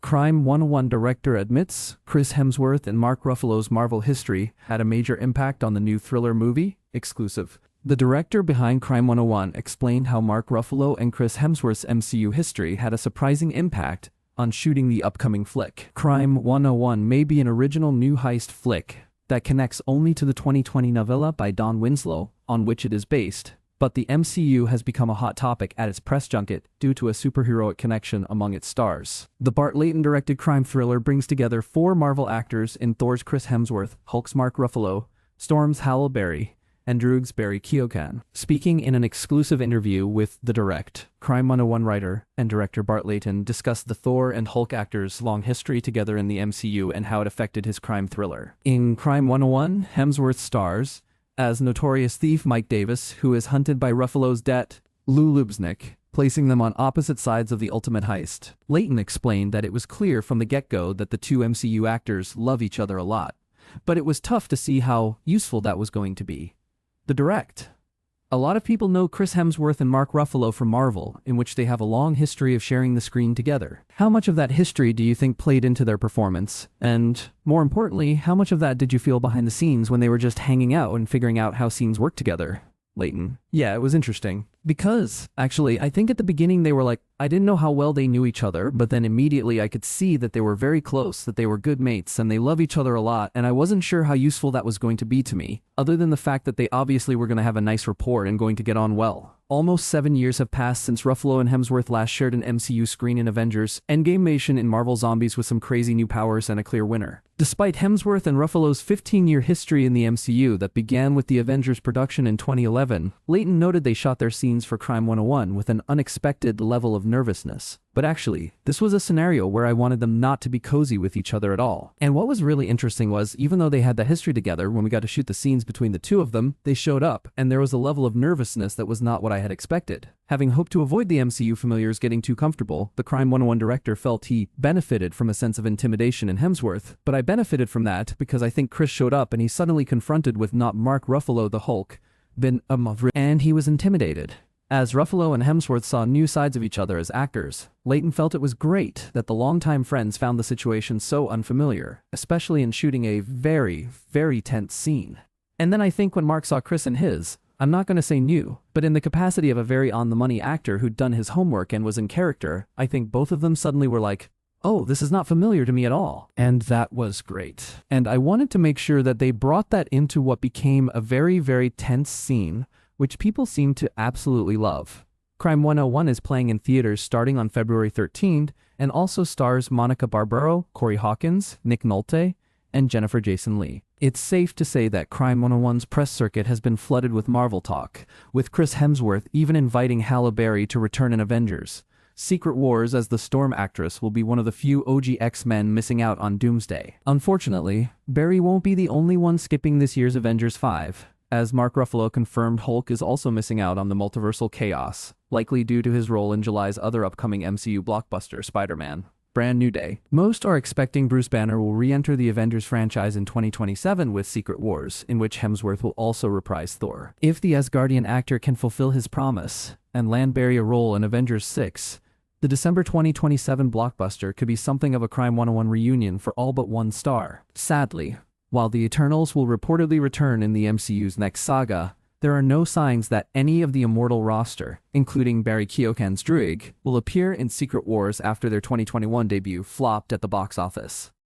Crime 101 director admits Chris Hemsworth and Mark Ruffalo's Marvel history had a major impact on the new thriller movie. Exclusive. The director behind Crime 101 explained how Mark Ruffalo and Chris Hemsworth's MCU history had a surprising impact on shooting the upcoming flick. Crime 101 may be an original new heist flick that connects only to the 2020 novella by Don Winslow, on which it is based, but the MCU has become a hot topic at its press junket due to a superheroic connection among its stars. The Bart Layton-directed crime thriller brings together 4 Marvel actors in Thor's Chris Hemsworth, Hulk's Mark Ruffalo, Storm's Halle Berry, and Droog's Barry Keoghan. Speaking in an exclusive interview with The Direct, Crime 101 writer and director Bart Layton discussed the Thor and Hulk actors' long history together in the MCU and how it affected his crime thriller. In Crime 101, Hemsworth stars as notorious thief Mike Davis, who is hunted by Ruffalo's debt, Lou Lubznik, placing them on opposite sides of the ultimate heist. Layton explained that it was clear from the get-go that the two MCU actors love each other a lot, but it was tough to see how useful that was going to be. The Direct. A lot of people know Chris Hemsworth and Mark Ruffalo from Marvel, in which they have a long history of sharing the screen together. How much of that history do you think played into their performance? And, more importantly, how much of that did you feel behind the scenes when they were just hanging out and figuring out how scenes work together? Layton. Yeah, it was interesting. Because, actually, I think at the beginning they were like, I didn't know how well they knew each other, but then immediately I could see that they were very close, that they were good mates, and they love each other a lot, and I wasn't sure how useful that was going to be to me, other than the fact that they obviously were going to have a nice rapport and going to get on well. Almost 7 years have passed since Ruffalo and Hemsworth last shared an MCU screen in Avengers Endgame Nation in Marvel Zombies with some crazy new powers and a clear winner. Despite Hemsworth and Ruffalo's 15-year history in the MCU that began with the Avengers production in 2011, Layton noted they shot their scenes for Crime 101 with an unexpected level of nervousness. But actually, this was a scenario where I wanted them not to be cozy with each other at all. And what was really interesting was, even though they had that history together, when we got to shoot the scenes between the two of them, they showed up, and there was a level of nervousness that was not what I had expected. Having hoped to avoid the MCU familiars getting too comfortable, the Crime 101 director felt he benefited from a sense of intimidation in Hemsworth, but I benefited from that because I think Chris showed up and he's suddenly confronted with not Mark Ruffalo the Hulk, and he was intimidated. As Ruffalo and Hemsworth saw new sides of each other as actors, Layton felt it was great that the longtime friends found the situation so unfamiliar, especially in shooting a very, very tense scene. And then I think when Mark saw Chris in his, I'm not going to say new, but in the capacity of a very on-the-money actor who'd done his homework and was in character, I think both of them suddenly were like, oh, this is not familiar to me at all. And that was great. And I wanted to make sure that they brought that into what became a very, very tense scene, which people seem to absolutely love. Crime 101 is playing in theaters starting on February 13th and also stars Monica Barbaro, Corey Hawkins, Nick Nolte, and Jennifer Jason Leigh. It's safe to say that Crime 101's press circuit has been flooded with Marvel talk, with Chris Hemsworth even inviting Halle Berry to return in Avengers. Secret Wars as the Storm actress will be one of the few OG X-Men missing out on Doomsday. Unfortunately, Barry won't be the only one skipping this year's Avengers 5. As Mark Ruffalo confirmed, Hulk is also missing out on the multiversal chaos, likely due to his role in July's other upcoming MCU blockbuster, Spider-Man: Brand New Day. Most are expecting Bruce Banner will re-enter the Avengers franchise in 2027 with Secret Wars, in which Hemsworth will also reprise Thor. If the Asgardian actor can fulfill his promise and land Barry a role in Avengers 6, the December 2027 blockbuster could be something of a Crime 101 reunion for all but one star. Sadly, while the Eternals will reportedly return in the MCU's next saga, there are no signs that any of the Immortal roster, including Barry Keoghan's Droog, will appear in Secret Wars after their 2021 debut flopped at the box office.